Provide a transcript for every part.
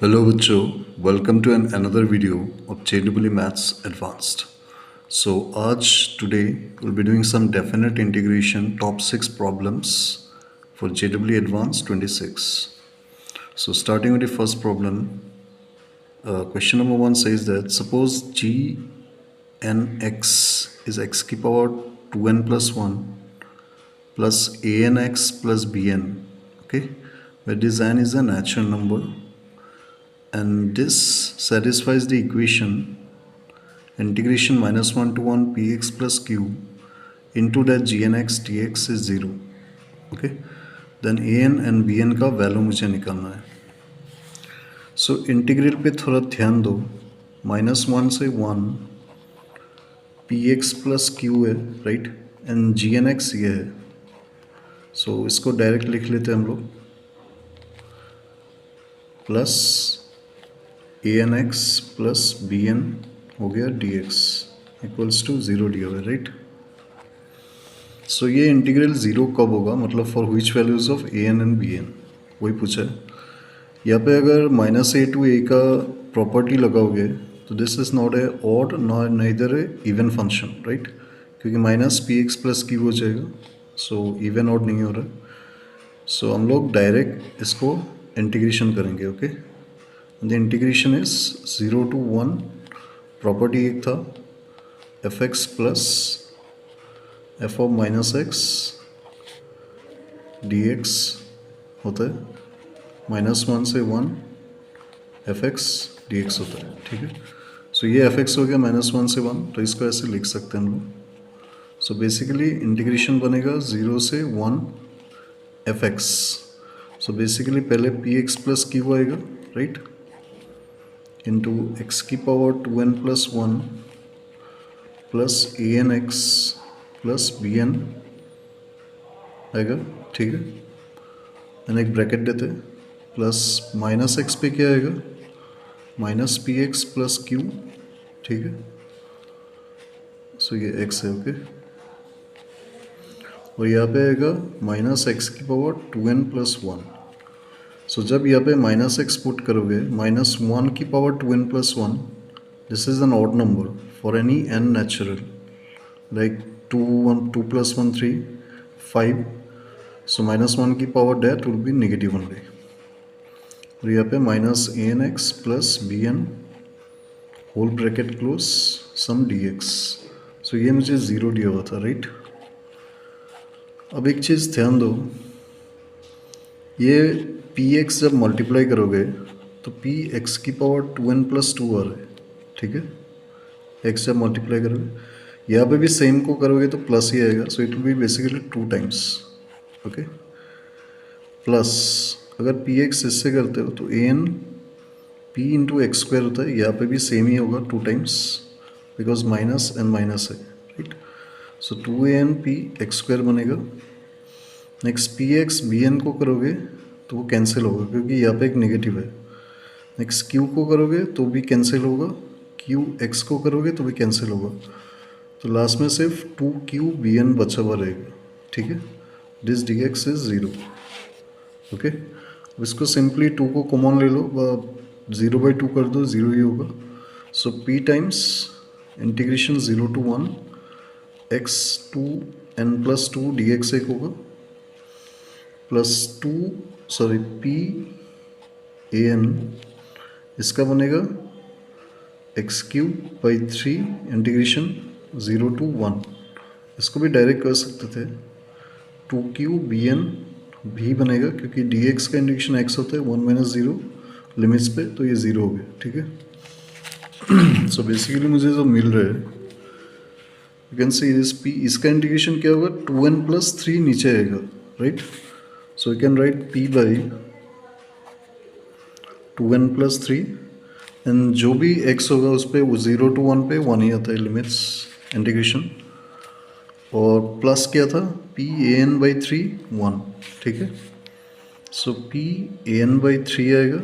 Hello बच्चों, welcome to another video of JEE Maths Advanced. So आज today we'll be doing some definite integration top 6 problems for JEE Advanced 26. So starting with the first problem, question number 1 says that suppose g n x is x की power 2n plus 1 plus a n x plus b n, okay, where this n is a natural number and this satisfies the equation integration minus 1 to 1 px plus q into that gnx dx is 0. Okay, then an and bn का value मुझे निकालना है. So integral पे थोड़ा ध्यान दो. -1 से 1 P x plus Q है, right, and G N X ये है. सो इसको डायरेक्ट लिख लेते हैं हम लोग. Plus a n x plus b n हो गया डी एक्स इक्वल्स टू 0 दिया हुआ है, राइट. सो ये इंटीग्रल 0 कब होगा, मतलब for which values of a n and B n, वही पूछा है. यहाँ पे अगर -a टू a का प्रॉपर्टी लगाओगे तो this is not a odd neither a even function, right, क्योंकि minus p x plus q हो जाएगा. सो इवन ऑड नहीं हो रहा. सो हम लोग डायरेक्ट इसको इंटीग्रेशन करेंगे. Okay, the integration is 0 to 1. Property एक था F x plus F of minus x D x होता है. -1 से 1 एफ एक्स डी एक्स होता है, ठीक है. सो ये एफ एक्स हो गया -1 से 1, तो इसको ऐसे लिख सकते हैं हम लोग. सो बेसिकली इंटीग्रेशन बनेगा 0 से 1 एफ एक्स. सो बेसिकली पहले पी एक्स प्लस क्यू आएगा, राइट, इंटू एक्स की power 2n plus 1 plus a n x plus b n आएगा, ठीक है. मैंने एक ब्रैकेट देते हैं. प्लस माइनस एक्स पे क्या आएगा, minus p x plus Q, ठीक है. सो ये एक्स है, ओके. और यहाँ पे आएगा माइनस एक्स की पावर 2n प्लस 1. सो जब यहाँ पे माइनस एक्स पुट करोगे, -1 की power 2n plus 1, this is an odd number for any n natural, like 2 plus 1 3 5. So -1 की power that will be negative only. और यहाँ पे minus a n x plus b n whole bracket close sum D x. So ये मुझे 0 दिया हुआ था, right. अब एक चीज़ ध्यान दो, ये पी एक्स जब मल्टीप्लाई करोगे तो पी एक्स की पावर 2n प्लस 2 आ रहा है, ठीक है. एक्स जब मल्टीप्लाई करोगे यहाँ पे भी सेम को करोगे तो प्लस ही आएगा. So it will be basically 2 times, okay. Plus अगर पी एक्स इससे करते हो तो a n p into x square होता है. यहाँ पे भी सेम ही होगा 2 times because minus and minus है, right. So 2an P X square बनेगा. Next P X B N को करोगे तो वो कैंसिल होगा क्योंकि यहाँ पे एक नेगेटिव है. नेक्स्ट क्यू को करोगे तो भी कैंसिल होगा, क्यू एक्स को करोगे तो भी कैंसिल होगा. तो लास्ट में सिर्फ 2q बी एन बचा हुआ रहेगा, ठीक है. This D x is 0, okay. अब इसको सिंपली 2 को कॉमन ले लो, 0/2 कर दो, 0 ही होगा. सो p times integration 0 to 1 x 2n plus 2 d x एक होगा प्लस p a n इसका बनेगा x³ इंटीग्रेशन 0 to 1. इसको भी डायरेक्ट कर सकते थे. 2q बी एन भी बनेगा क्योंकि डी एक्स का इंटीग्रेशन x होता है 1 - 0 लिमिट्स पे, तो ये 0 हो गया, ठीक है. सो बेसिकली मुझे जो मिल रहा है, you can see this p, इसका इंटीग्रेशन क्या होगा 2n प्लस 3 नीचे आएगा, right. So you can write p by 2n plus 3 and जो भी x होगा उस पर वो 0 to 1 पे 1 ही आता है लिमिट्स इंटीग्रेशन. और प्लस क्या था p a n बाई 3 1, ठीक है. सो p a n बाई 3 आएगा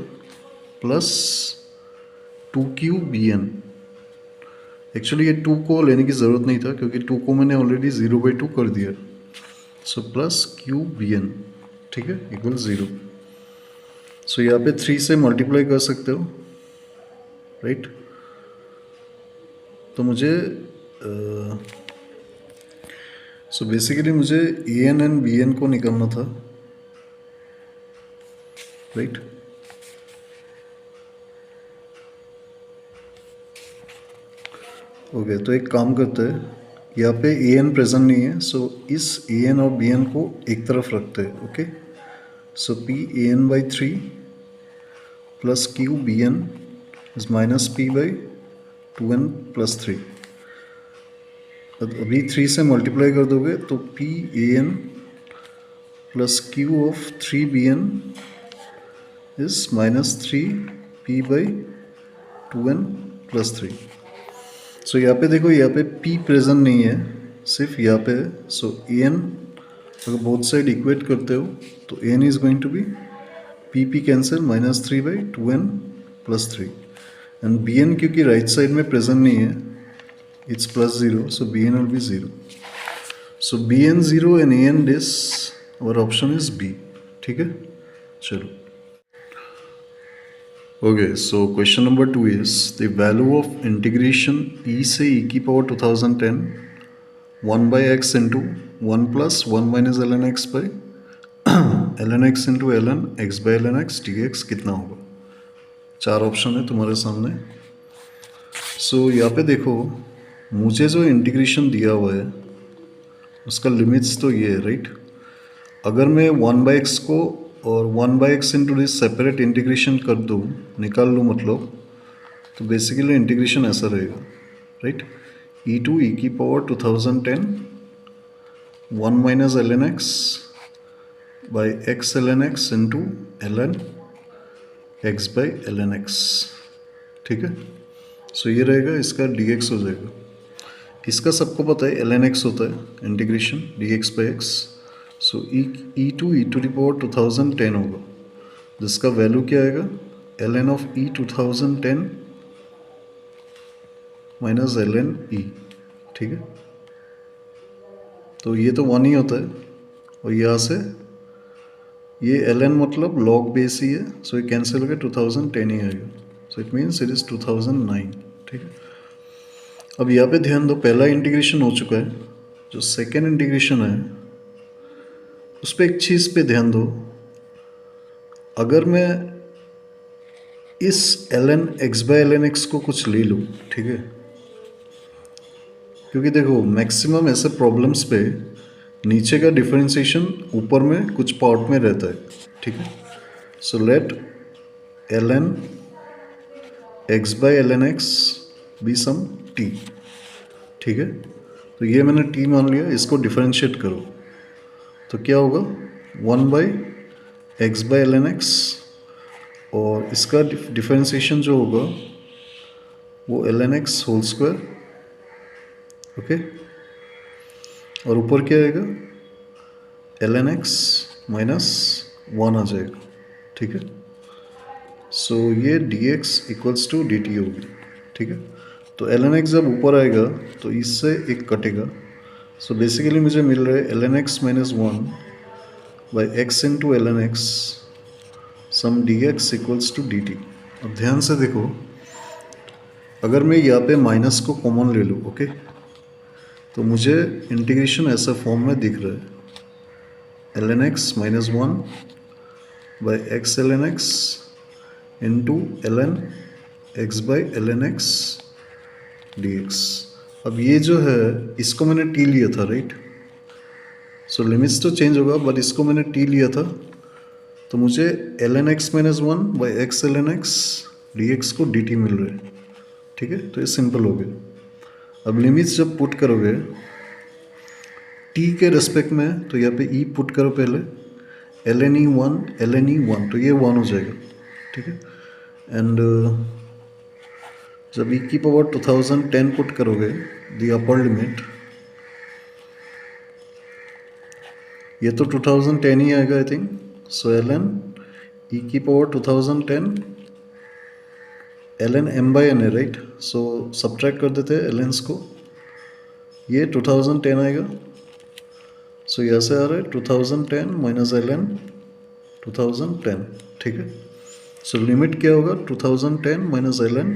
plus 2q B N. Actually ये 2 को लेने की ज़रूरत नहीं था क्योंकि 2 को मैंने ऑलरेडी 0/2 कर दिया. So plus q B N, ठीक है, इक्वल 0. सो यहाँ पे 3 से मल्टीप्लाई कर सकते हो, राइट। तो मुझे सो बेसिकली मुझे ए एन एंड बी एन को निकालना था, राइट। ओके, तो एक काम करते हैं, यहाँ पे ए एन प्रेजेंट नहीं है, सो इस ए एन और बी एन को एक तरफ रखते हैं। Okay, so P A N by 3 plus Q B N is minus P by 2n plus 3। अभी 3 से मल्टीप्लाई कर दोगे तो P A N plus Q of 3 B N is minus 3 P by 2n plus 3। So यहाँ पे देखो, यहाँ पे p प्रेजेंट नहीं है, सिर्फ यहाँ पे है। सो ए एन अगर बोथ साइड इक्वेट करते हो तो N is going to be P cancel minus 3 by 2n plus 3 and B N क्योंकि राइट साइड में प्रेजेंट नहीं है, it's plus 0, so B N will be 0। So B N 0 and A N this, और option is B. ठीक है, चलो। Okay, so question number 2 is the value of integration e से e की power 2010 1 by x into 1 plus 1 minus ln x by ln x into ln x by ln x dx कितना होगा। 4 option है तुम्हारे सामने। सो यहाँ पे देखो, मुझे जो इंटीग्रेशन दिया हुआ है उसका लिमिट्स तो ये है, राइट। अगर मैं 1 by x को और 1 by x into this separate integration कर दूँ, निकाल लूँ मतलब, तो बेसिकली इंटीग्रेशन ऐसा रहेगा, राइट। ई टू ई की power 2010 1 minus L N X by X L N X into L N X by L N X. ठीक है, सो ये रहेगा, इसका डी एक्स हो जाएगा। इसका सबको पता है एल एन एक्स होता है integration D x by X. So E to E to the power 2010 होगा, जिसका वैल्यू क्या आएगा, L N of E 2010 minus L N E. ठीक है, तो ये तो 1 ही होता है, और यहाँ से ये एल एन मतलब लॉग बेस ही है, सो ये कैंसिल होकर 2010 ही आएगा। So it means it is 2009। ठीक है, अब यहाँ पे ध्यान दो, पहला इंटीग्रेशन हो चुका है, जो सेकेंड इंटीग्रेशन है उस पर एक चीज़ पे ध्यान दो। अगर मैं इस L N X by L N X को कुछ ले लूँ, ठीक है, क्योंकि देखो मैक्सिमम ऐसे प्रॉब्लम्स पे नीचे का डिफरेंशिएशन ऊपर में कुछ पार्ट में रहता है। ठीक है, so let L N X by L N X be some T. ठीक है, तो ये मैंने टी मान लिया, इसको डिफरेंशिएट करो तो क्या होगा, 1 by X by L N X, और इसका डिफरेंशिएशन जो होगा वो L N X whole square. Okay, और ऊपर क्या आएगा, एल एन एक्स माइनस 1 आ जाएगा। ठीक है, सो ये D X equals to D T होगी। ठीक है, तो एल एन एक्स जब ऊपर आएगा तो इससे एक कटेगा, सो बेसिकली मुझे मिल रहा है L N X minus 1 by X into L N X some D X equals to D T. अब ध्यान से देखो, अगर मैं यहाँ पे माइनस को कॉमन ले लूँ, ओके, तो मुझे इंटीग्रेशन ऐसा फॉर्म में दिख रहा है, L N X minus 1 by X L N X into L N X by L N X D X. अब ये जो है इसको मैंने टी लिया था, राइट। सो लिमिट्स तो चेंज होगा, बट इसको मैंने टी लिया था, तो मुझे L N X minus 1 by X L N X D X को डी टी मिल रहा है। ठीक है, तो ये सिंपल हो गया। अब लिमिट्स जब पुट करोगे टी के रेस्पेक्ट में, तो यहाँ पे ई पुट करो पहले, L N E 1 L N E 1, तो ये 1 हो जाएगा। ठीक है, एंड जब ई की पावर 2010 पुट करोगे दी अपर लिमिट, ये तो 2010 ही आएगा I think. So l N e की power 2010 l n m by n है, राइट। सो सब्ट्रैक्ट कर देते हैं एल एन्स को, ये 2010 आएगा। सो यहाँ से आ रहा है 2010 माइनस एल एन 2010। ठीक है, सो लिमिट क्या होगा 2010 माइनस एल एन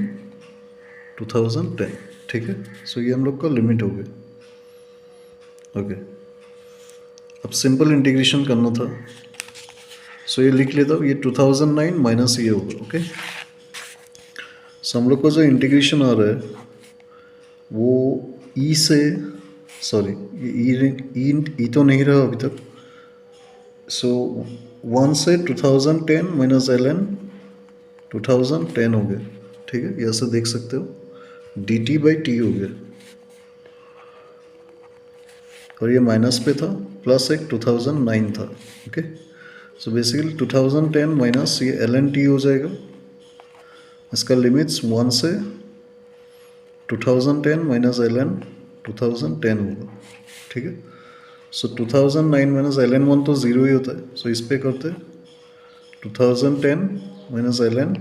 2010, ठीक है। सो ये हम लोग का लिमिट हो गया। ओके, अब सिंपल इंटीग्रेशन करना था, सो ये लिख लेता हूँ, ये 2009 माइनस ये होगा। ओके, सो हम लोग को जो इंटीग्रेशन आ रहा है वो ई से, सॉरी ये ई तो नहीं रहा अभी तक। सो 1 से 2010 माइनस एल एन 2010 हो गया, ठीक है। ये ऐसे देख सकते हो डी टी बाई टी हो गया, और ये माइनस पे था, प्लस एक 2009 था। ओके, सो बेसिकली 2010 माइनस ये एल एन टी हो जाएगा। इसका लिमिट्स 1 से 2010 माइनस एल एन 2010 होगा, ठीक है। So 2009 minus L N one तो ज़ीरो ही होता है, सो इस पे करते 2010 minus L N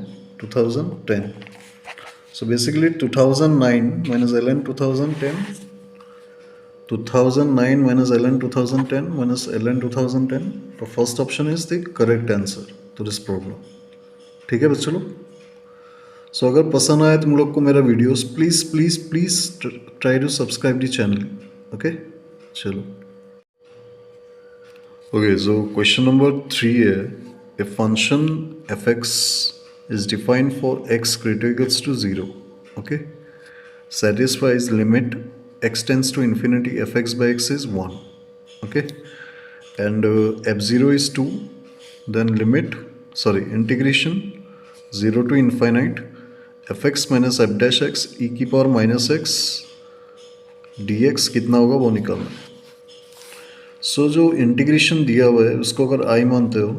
2010। So basically 2009 minus L N 2010, 2009 minus ln 2010 minus ln 2010, तो first option is the correct answer to this problem, ठीक है बच्चों लोग। सो अगर पसंद आए तुम लोग को मेरा videos, please please please try to subscribe the channel. Okay, चलो। ओके, सो क्वेश्चन नंबर 3 है, a function F X is defined for X greater equals to 0, okay, satisfies limit x tends to infinity fx by x is 1, okay, and f0 is 2, then limit, sorry, integration 0 to infinite fx minus f dash x e की power minus x dx कितना होगा वो निकालना। सो जो integration दिया हुआ है उसको अगर आई मानते हो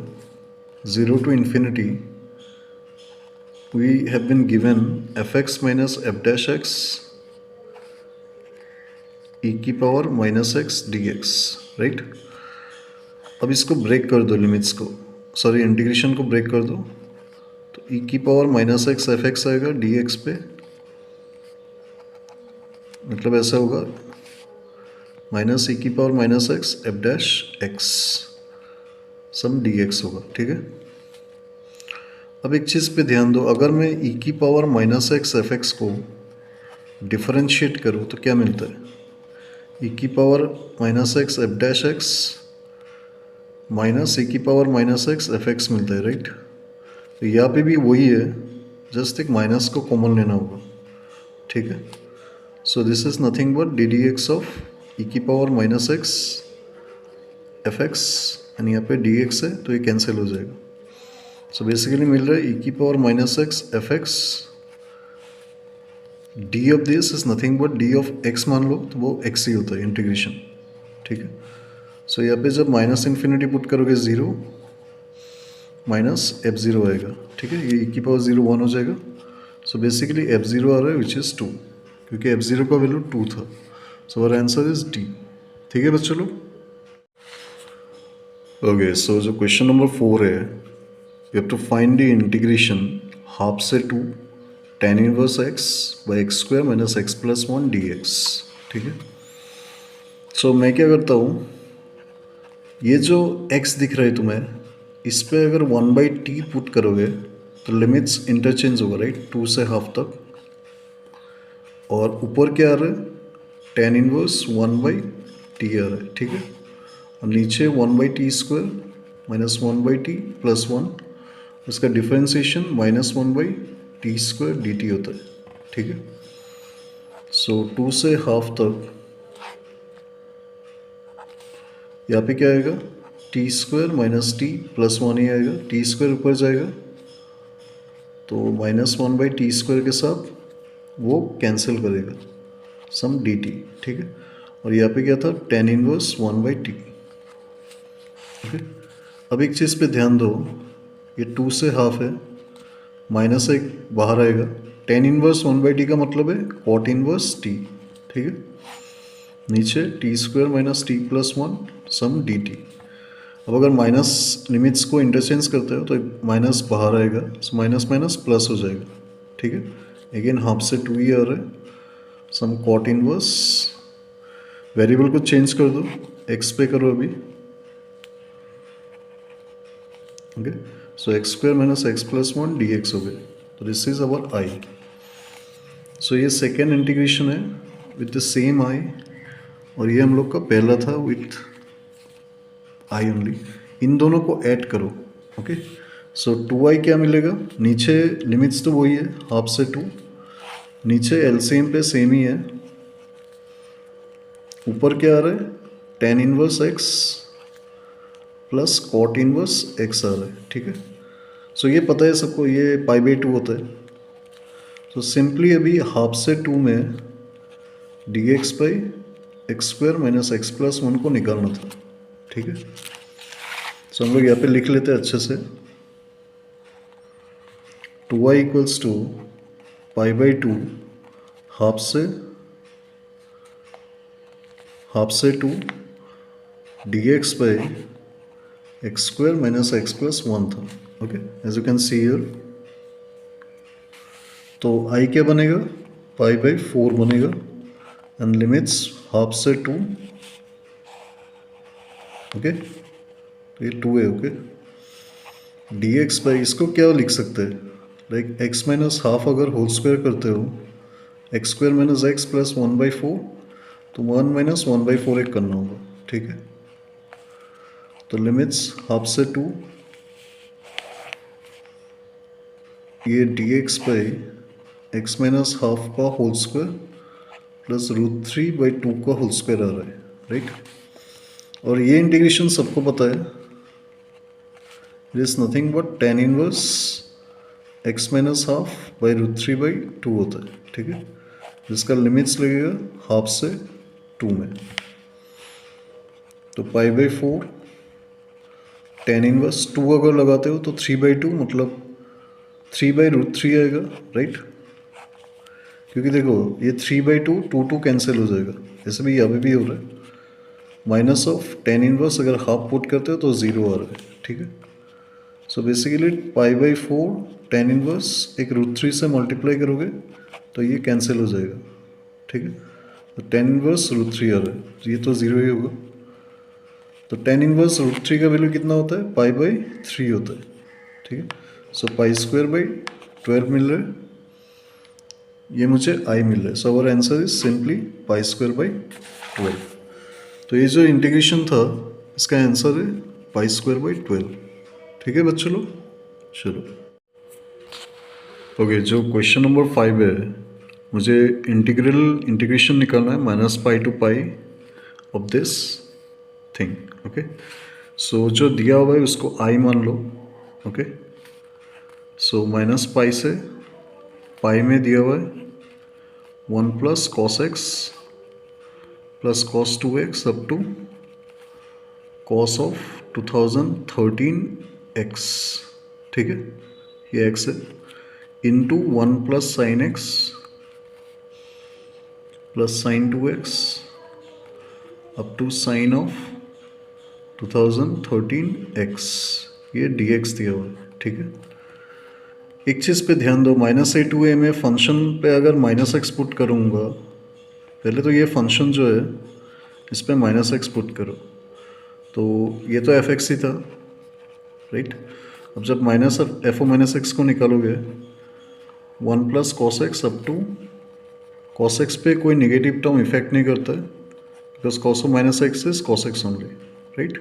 0 to infinity, we have been given fx minus f dash x e की power minus x D x, right. अब इसको ब्रेक कर दो, लिमिट्स को, सॉरी इंटीग्रेशन को ब्रेक कर दो, तो e की power minus x f x आएगा डी एक्स पे, मतलब ऐसा होगा माइनस e की power minus x f dash x सम डी एक्स होगा, ठीक है। अब एक चीज़ पे ध्यान दो, अगर मैं e की power minus x f x को डिफरेंशिएट करूँ तो क्या मिलता है, e की power minus x f dash x minus e की power minus x f x मिलता है, राइट। तो यहाँ पे भी वही है, जस्ट एक माइनस को कॉमन लेना होगा, ठीक है। So this is nothing but D D x of e की power minus x f x, and यहाँ पे डी एक्स है तो ये कैंसिल हो जाएगा। सो बेसिकली मिल रहा है e की power minus x f x, D of this is nothing but D of x मान लो तो वो एक्स ही होता है इंटीग्रेशन, ठीक है। सो यहाँ पे जब माइनस इन्फिनिटी पुट करोगे 0 माइनस एफ ज़ीरो आएगा, ठीक है, ये e की पावर 0 1 हो जाएगा। सो बेसिकली एफ ज़ीरो आ रहा है विच इज़ 2, क्योंकि एफ ज़ीरो का वैल्यू 2 था। So our answer is D, ठीक है बच्चों लोग। ओके, सो जो क्वेश्चन नंबर 4 है, you have to find the integration half से 2 tan inverse x by x square minus x plus 1 D X, ठीक है। सो मैं क्या करता हूँ, ये जो x दिख रहा है तुम्हें, इस पर अगर 1/t पुट करोगे तो लिमिट्स इंटरचेंज होगा, राइट, 2 से हाफ तक, और ऊपर क्या आ रहा है, tan इनवर्स 1/t आ रहा है, ठीक है, और नीचे 1/t square minus 1/t plus 1, उसका differentiation minus 1/t square D T होता है, ठीक है। सो 2 से हाफ तक यहाँ पे क्या आएगा, T square minus T plus 1 ही आएगा, टी स्क्वायर ऊपर जाएगा तो माइनस 1/t स्क्वायर के साथ वो कैंसिल करेगा सम डी टी, ठीक है। और यहाँ पे क्या था, tan इनवर्स 1/t, ठीक है। अब एक चीज़ पे ध्यान दो, ये 2 से हाफ है, माइनस एक बाहर आएगा, tan इनवर्स 1/t का मतलब है cot इनवर्स t, ठीक है। नीचे T square minus T plus 1 सम डी टी। अब अगर माइनस लिमिट्स को इंटरचेंज करते हो तो माइनस बाहर आएगा, माइनस माइनस प्लस हो जाएगा, ठीक है। अगेन हाफ से 2 ही आ रहा है, सम cot इनवर्स, वेरिएबल को चेंज कर दो, एक्स पे करो अभी, okay. So x square minus x plus one d x हो गए. तो this is our I. So ये सेकेंड इंटीग्रेशन है विथ द सेम आई, और ये हम लोग का पहला था विथ आई ओनली. इन दोनों को ऐड करो. ओके, सो 2i क्या मिलेगा, नीचे लिमिट्स तो वही है हाफ से 2, नीचे एलसीएम पे सेम ही है, ऊपर क्या आ रहा है tan inverse x plus cot inverse x आ रहा है. ठीक है, सो ये पता है सबको, ये पाई बाई 2 होता है. तो सिंपली अभी हाफ से 2 में D x by x square minus x plus one को निकालना था. ठीक है, सो हम लोग यहाँ पे लिख लेते हैं अच्छे से. 2i equals to pi by 2 half से 2 d x by x square minus x plus one था. Okay, as you can see here. तो i क्या बनेगा, पाई बाई 4 बनेगा, एंड लिमिट्स हाफ से 2. ओके, तो ये 2 है. ओके, डी एक्स बाई, इसको क्या लिख सकते हैं, लाइक एक्स माइनस हाफ अगर होल स्क्वायर करते हो, x square minus x plus 1/4, तो 1 माइनस 1/4 एक करना होगा. ठीक है, तो लिमिट्स हाफ से 2, ये D x by x minus half का होल स्क्वायर प्लस √3/2 का होल स्क्वायर आ रहा है. राइट, और ये इंटीग्रेशन सबको पता है, it is nothing but tan inverse x minus half by √3/2 होता है. ठीक है, जिसका लिमिट्स लगेगा हाफ से 2 में. तो पाई बाई 4 tan इनवर्स 2 अगर लगाते हो तो 3/2 मतलब 3/√3 आएगा. राइट, क्योंकि देखो ये 3/2 2 कैंसिल हो जाएगा, ऐसे भी यहाँ पे भी हो रहा है. माइनस ऑफ tan इनवर्स अगर हाफ पुट करते हो तो 0 आ रहा है. ठीक है, so basically pi by 4 tan inverse एक √3 से मल्टीप्लाई करोगे तो ये कैंसिल हो जाएगा. ठीक है, तो tan इनवर्स √3 आ रहा है, तो ये तो 0 ही होगा. तो tan इनवर्स √3 का वैल्यू कितना होता है, पाई बाई 3 होता है. ठीक है, सो पाई स्क्वायर बाई 12 मिल रहा है, ये मुझे आई मिल रहा है. So our answer is simply pi square by 12. तो ये जो इंटीग्रेशन था इसका आंसर है पाई स्क्वायर बाई 12. ठीक है बच्चों लोग, चलो. ओके, जो क्वेश्चन नंबर 5 है, मुझे इंटीग्रेशन निकालना है minus pi to pi of this thing. Okay, so जो दिया हुआ है उसको आई मान लो. ओके, सो माइनस पाई से पाई में दिया हुआ है 1 plus cos X plus cos 2x up to cos of 2013x. ठीक है, ये x है, into 1 plus sine X plus sine 2x up to sine of 2013x, ये dx दिया हुआ है. ठीक है, एक चीज़ पे ध्यान दो, -a में फंक्शन पे अगर -x पुट करूँगा, पहले तो ये फंक्शन जो है इस पर -x पुट करो, तो ये तो f(x) ही था. राइट, अब जब f(-x) को निकालोगे 1 plus cos X up to cos X पे कोई नेगेटिव टर्म इफेक्ट नहीं करता है, because cos of -x is cos X only. Right,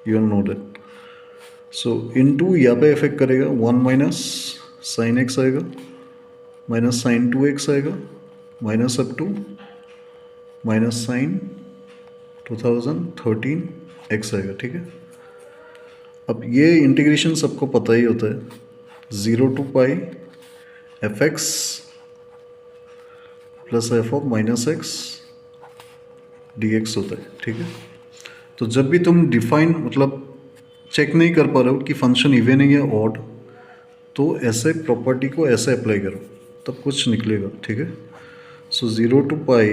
you all know that. So into यहाँ पे इफेक्ट करेगा 1 माइनस साइन एक्स आएगा, माइनस साइन 2x आएगा, minus up to minus sine 2013x आएगा. ठीक है, अब ये इंटीग्रेशन सबको पता ही होता है, 0 to pi f(x) plus f of -x dx होता है. ठीक है, तो जब भी तुम डिफाइन मतलब चेक नहीं कर पा रहे हो कि फंक्शन इवन है या ऑड, तो ऐसे प्रॉपर्टी को ऐसे अप्लाई करो तब कुछ निकलेगा. ठीक है, सो 0 टू पाई,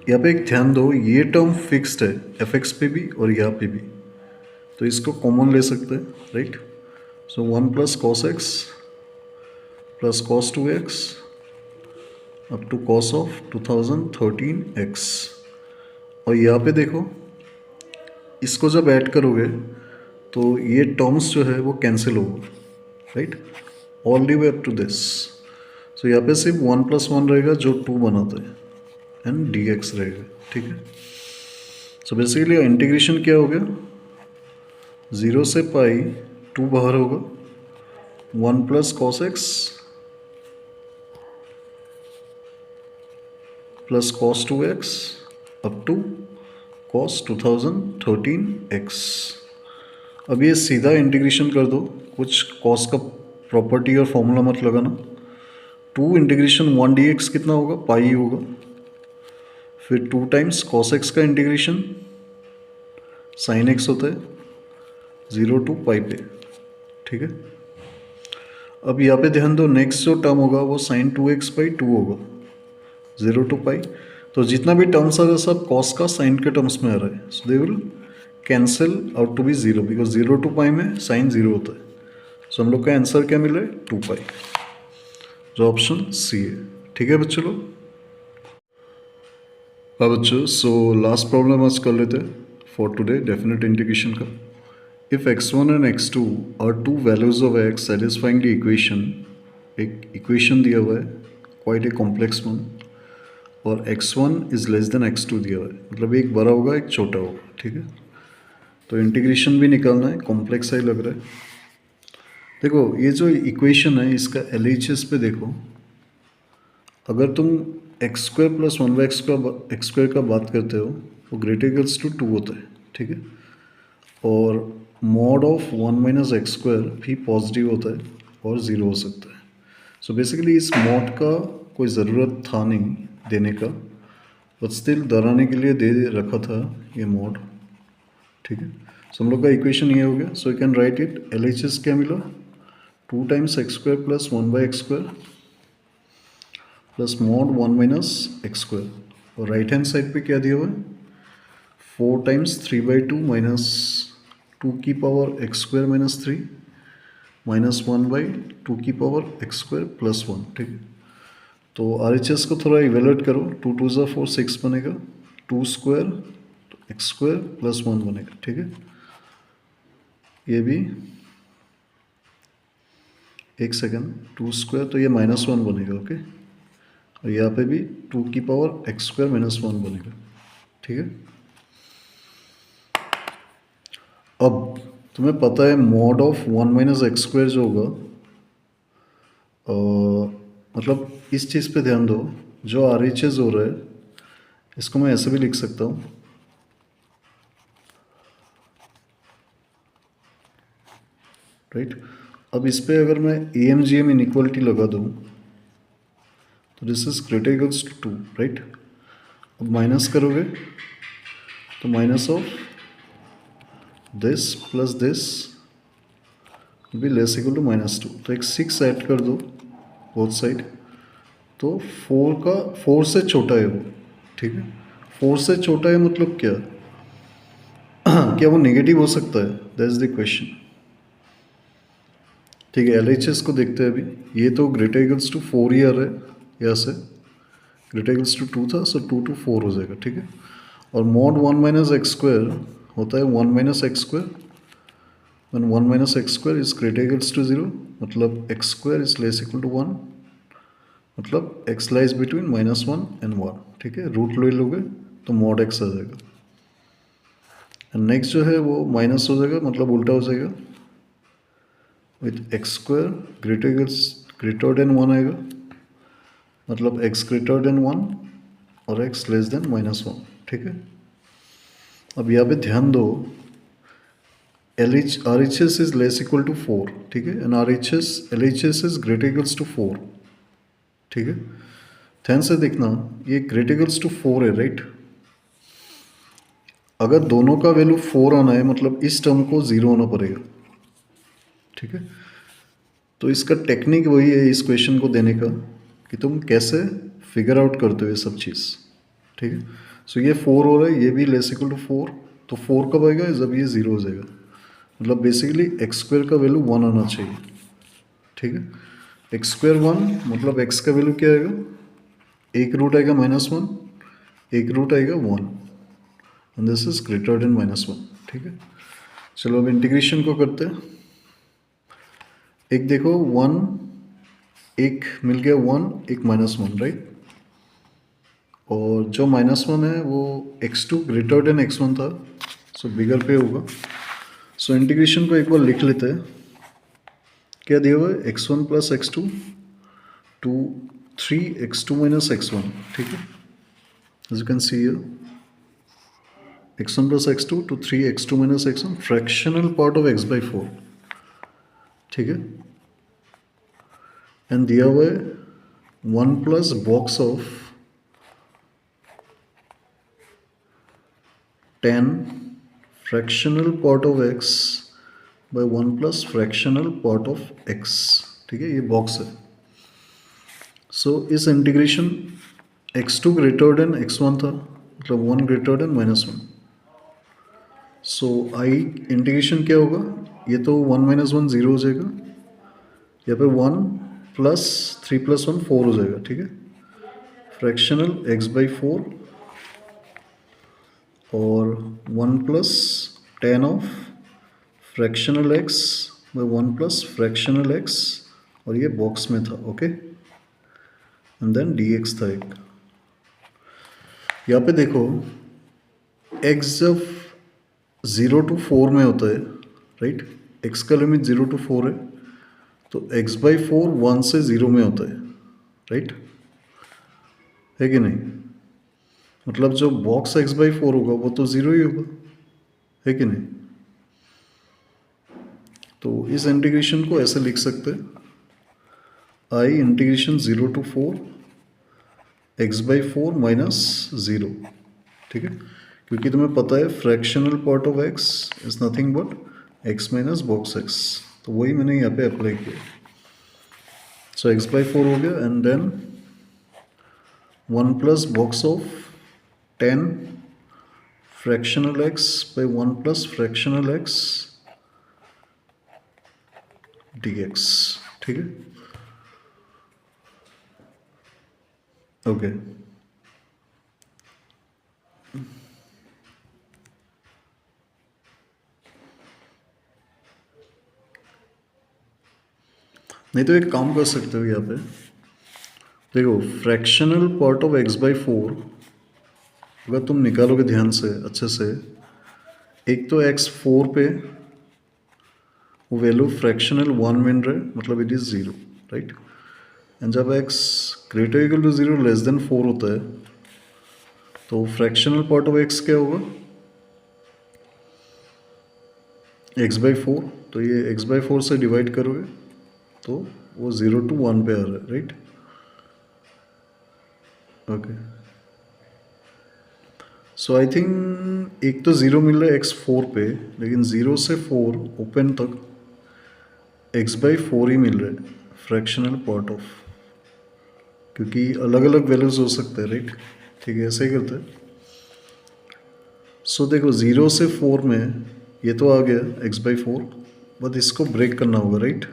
यहाँ पे एक ध्यान दो, ये टर्म फिक्स्ड है f(x) पे भी और यहाँ पे भी, तो इसको कॉमन ले सकते हैं. Right, so 1 plus cos X plus cos 2x up to cos of 2013x. और यहाँ पे देखो इसको जब ऐड करोगे तो ये टर्म्स जो है वो कैंसिल होगा, right, all the way up to this. So यहाँ पे सिर्फ 1+1 रहेगा जो 2 बनाता है, एंड डी एक्स रहेगा, ठीक है। सो बेसिकली इंटीग्रेशन क्या हो गया, 0 से पाई 2 बाहर होगा, 1 + cos x plus cos 2x up to cos 2013x। अब ये सीधा इंटीग्रेशन कर दो, कुछ cos का प्रॉपर्टी और फॉर्मूला मत लगाना। 2 इंटीग्रेशन 1 dx कितना होगा, पाई होगा, फिर 2 टाइम्स cos x का इंटीग्रेशन sin x होता है 0 to पाई पे, ठीक है। अब यहाँ पे ध्यान दो, नेक्स्ट जो टर्म होगा वो sin 2x/2 होगा 0 to पाई। तो जितना भी टर्म्स आ रहा है सब cos का sin के टर्म्स में आ रहा है, so they will cancel out to be 0 because 0 to pi में sin 0 होता है। सो हम लोग का आंसर क्या मिला है, 2 पाई, जो ऑप्शन सी है, ठीक है बच्चों लोग। हाँ बच्चों, सो लास्ट प्रॉब्लम आज कर लेते हैं फॉर टुडे डेफिनेट इंटीग्रेशन का। If x1 and x2 are two values of x satisfying the equation, एक इक्वेशन दिया हुआ है क्वाइट ए कॉम्प्लेक्स वन, और x1 is less than x2 दिया हुआ है, मतलब एक बड़ा होगा एक छोटा होगा, ठीक है। तो इंटीग्रेशन भी निकालना है, कॉम्प्लेक्स ही लग रहा है। देखो ये जो इक्वेशन है इसका LHS पे देखो, अगर तुम x² + 1/x² का बात करते हो वो ग्रेटर इक्वल्स टू 2 होता है, ठीक है। और मॉड ऑफ 1 - x² भी पॉजिटिव होता है और 0 हो सकता है। सो बेसिकली इस मॉड का कोई ज़रूरत था नहीं देने का, बट स्टिल दोहराने के लिए दे रखा था ये मॉड, ठीक है। सो हम लोग का इक्वेशन ये हो गया। So you can write it, LHS क्या मिला, 2 times x² + 1/x² plus mod 1 - x², और राइट हैंड साइड पे क्या दिया हुआ है, 4 टाइम्स 3/2 माइनस 2 की पावर x² - 3 माइनस 1/2 की पावर x² + 1, ठीक है। तो RHS को थोड़ा इवेलुएट करो, 2 × 2 = 4, 6 बनेगा, 2² x² + 1 बनेगा, ठीक है। ये भी एक सेकेंड, 2² तो ये -1 बनेगा, ओके। और यहाँ पे भी 2 की पावर x² - 1 बनेगा, ठीक है। अब तुम्हें पता है मॉड ऑफ 1 - x² जो होगा, मतलब इस चीज़ पे ध्यान दो, जो RHS हो रहा है इसको मैं ऐसे भी लिख सकता हूँ, राइट। अब इस पे अगर मैं AMGM इनइक्वालिटी लगा दूँ तो this is greater equals to 2, right. अब माइनस करोगे तो minus of this plus this be less equal to -2, तो एक 6 ऐड कर दो बोथ साइड, तो 4 से छोटा है वो, ठीक है। 4 से छोटा है मतलब क्या क्या वो नेगेटिव हो सकता है, दैट इज द क्वेश्चन, ठीक है। LHS को देखते हैं अभी, ये तो ग्रेटर इक्वल्स टू 4 ही आ रहा है, यहाँ से ग्रेटर इक्वल्स टू 2 था, सो 2 to 4 हो जाएगा, ठीक है। और मॉड 1 - x² होता है 1 - x², when 1 - x² is greater equals to 0, मतलब x² is less equal to 1, मतलब x लाइज बिटवीन -1 and 1, ठीक है। रूट ले लोगे तो मॉड x आ जाएगा, एंड नेक्स्ट जो है वो माइनस हो जाएगा, मतलब उल्टा हो जाएगा, विथ x² ग्रेटर देन 1 आएगा, मतलब x ग्रेटर देन 1 और x लेस देन -1, ठीक है। अब यहाँ पे ध्यान दो, RHS is less equal to 4, ठीक है, and LHS is greater equals to 4, ठीक है। ध्यान से देखना, ये ग्रेटर इक्वल्स टू 4 है, राइट। अगर दोनों का वैल्यू 4 आना है मतलब इस टर्म को 0 होना पड़ेगा, ठीक है। तो इसका टेक्निक वही है इस क्वेश्चन को देने का, कि तुम कैसे फिगर आउट करते हो ये सब चीज़, ठीक है। सो ये 4 हो रहा है, ये भी लेस इक्वल टू 4, तो 4 कब आएगा, जब ये 0 हो जाएगा, मतलब बेसिकली x² का वैल्यू 1 आना चाहिए, ठीक है। x² 1 मतलब x का वैल्यू क्या आएगा, एक रूट आएगा -1, एक रूट आएगा 1, and this is greater than -1, ठीक है। ठीक है। चलो अब इंटीग्रेशन को करते हैं। एक देखो 1, एक मिल गया 1, एक -1, राइट। और जो -1 है वो x2 ग्रेटर देन x1 था, सो बिगर पे होगा। सो इंटीग्रेशन को एक बार लिख लेते हैं। क्या दिया हुआ है, x1 plus x2 to 3x2 minus x1, ठीक है। As you can see here, x1 plus x2 to 3x2 minus x1, fractional part of x/4, ठीक है। एंड दिया हुआ है 1 plus box of 10 fractional part of x by 1 plus fractional part of x, ठीक है। ये बॉक्स है। So इस integration x2 greater than x1 था, मतलब 1 ग्रेटर देन -1। सो आई इंटीग्रेशन क्या होगा, ये तो 1 - 1 0 हो जाएगा, यहाँ पे 1 प्लस 3 + 1 4 हो जाएगा, ठीक है। फ्रैक्शनल x/4 और 1 plus 10 of fractional x by 1 plus fractional x, और ये बॉक्स में था, ओके। एंड देन dx था एक। यहाँ पे देखो x जब 0 to 4 में होता है, राइट, x का लिमिट 0 to 4 है, तो x/4 1 से 0 में होता है, राइट, है कि नहीं। मतलब जो बॉक्स x/4 होगा वो तो 0 ही होगा, है कि नहीं। तो इस इंटीग्रेशन को ऐसे लिख सकते हैं, आई इंटीग्रेशन 0 to 4 x/4 माइनस 0, ठीक है। क्योंकि तुम्हें पता है fractional part of x is nothing but x minus box x, तो वही मैंने यहाँ पे अप्लाई किया। सो x/4 हो गया, and then 1 plus box of 10 fractional x by 1 plus fractional x dx, ठीक है, ओके। नहीं तो एक काम कर सकते हो, यहाँ पे देखो फ्रैक्शनल पार्ट ऑफ x/4 अगर तुम निकालोगे ध्यान से अच्छे से, एक तो x4 पे वो वैल्यू फ्रैक्शनल 1 मिल रहा है, मतलब इट इज़ 0, राइट। एंड जब x greater equal to 0 less than 4 होता है, तो फ्रैक्शनल पार्ट ऑफ x क्या होगा, x/4, तो ये x/4 से डिवाइड करोगे तो वो 0 to 1 पे आ रहा है, right, okay. So I think एक तो 0 मिल रहा है x4 पे, लेकिन 0 से 4 ओपन तक x/4 ही मिल रहा है फ्रैक्शनल पार्ट ऑफ, क्योंकि अलग अलग वैल्यूज हो सकते हैं, राइट, ठीक है, ऐसे ही करते हैं। सो देखो 0 से 4 में ये तो आ गया x/4, बट इसको ब्रेक करना होगा, राइट।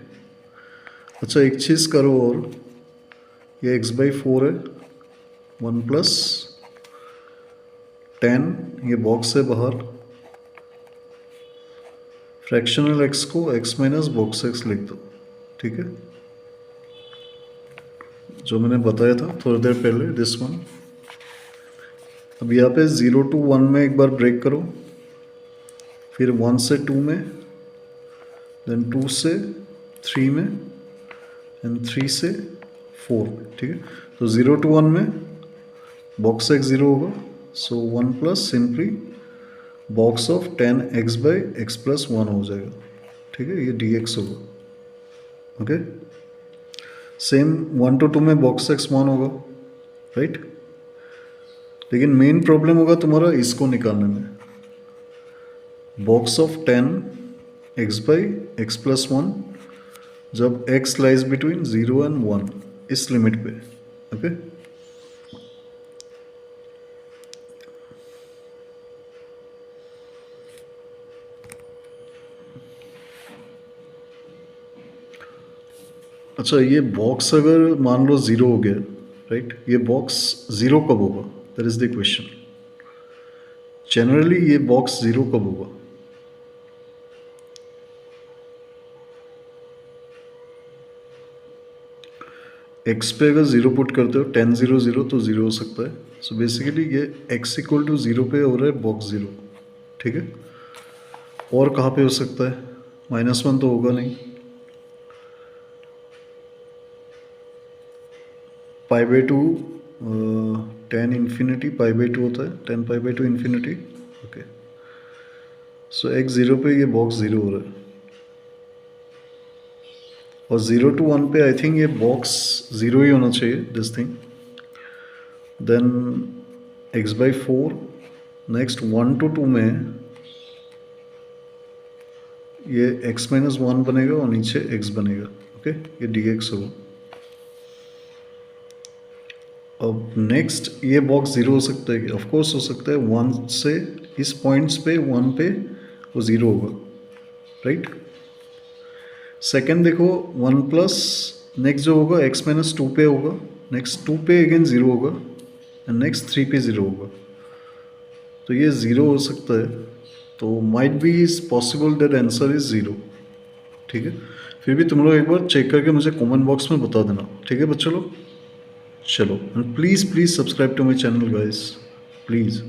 अच्छा एक चीज़ करो, और ये x/4 है, 1 प्लस 10, ये बॉक्स से बाहर, फ्रैक्शनल x को x माइनस बॉक्स x लिख दो, ठीक है, जो मैंने बताया था थोड़ी देर पहले, दिस वन। अब यहाँ पे 0 to 1 में एक बार ब्रेक करो, फिर 1 से 2 में, देन 2 से 3 में, एंड 3 से 4 में, ठीक है। तो 0 to 1 में बॉक्स x 0 होगा, सो 1 plus simply box of 10x/x + 1 हो जाएगा, ठीक है, ये dx होगा, ओके। सेम 1 to 2 में बॉक्स x 1 होगा, राइट। लेकिन मेन प्रॉब्लम होगा तुम्हारा इसको निकालने में, बॉक्स ऑफ 10x/x + 1 जब x लाइज बिटवीन 0 and 1 इस लिमिट पे, ओके। अच्छा ये बॉक्स अगर मान लो 0 हो गया, राइट, ये बॉक्स 0 कब होगा, that is the question. Generally ये बॉक्स 0 कब होगा, एक्स पे अगर ज़ीरो पुट करते हो 10 0 0 तो ज़ीरो हो सकता है. सो बेसिकली ये एक्स इक्वल टू ज़ीरो पे हो रहा है बॉक्स ज़ीरो. ठीक है. और कहाँ पे हो सकता है? -1 तो होगा नहीं. Pi by two 10 infinity pi by two होता है. 10 pi by two infinity. Okay. So x zero पे ये बॉक्स ज़ीरो हो रहा है. और 0 to 1 पे आई थिंक ये बॉक्स ज़ीरो ही होना चाहिए this thing. Then X by four. Next 1 to 2 में ये x माइनस वन बनेगा और नीचे x बनेगा. ओके. ये dx होगा. अब नेक्स्ट ये बॉक्स ज़ीरो हो सकता है. ऑफ कोर्स हो सकता है. 1 से इस पॉइंट्स पे 1 पे वो ज़ीरो होगा. राइट. सेकेंड देखो 1 प्लस नेक्स्ट जो होगा x माइनस टू पे होगा. नेक्स्ट 2 पे अगेन ज़ीरो होगा एंड नेक्स्ट 3 पे ज़ीरो होगा. तो ये ज़ीरो हो सकता है. तो might be is possible that answer is zero. ठीक है. फिर भी तुम लोग एक बार चेक करके मुझे कमेंट बॉक्स में बता देना. ठीक है बच्चों लोग. चलो. And please please subscribe to my channel guys. Please.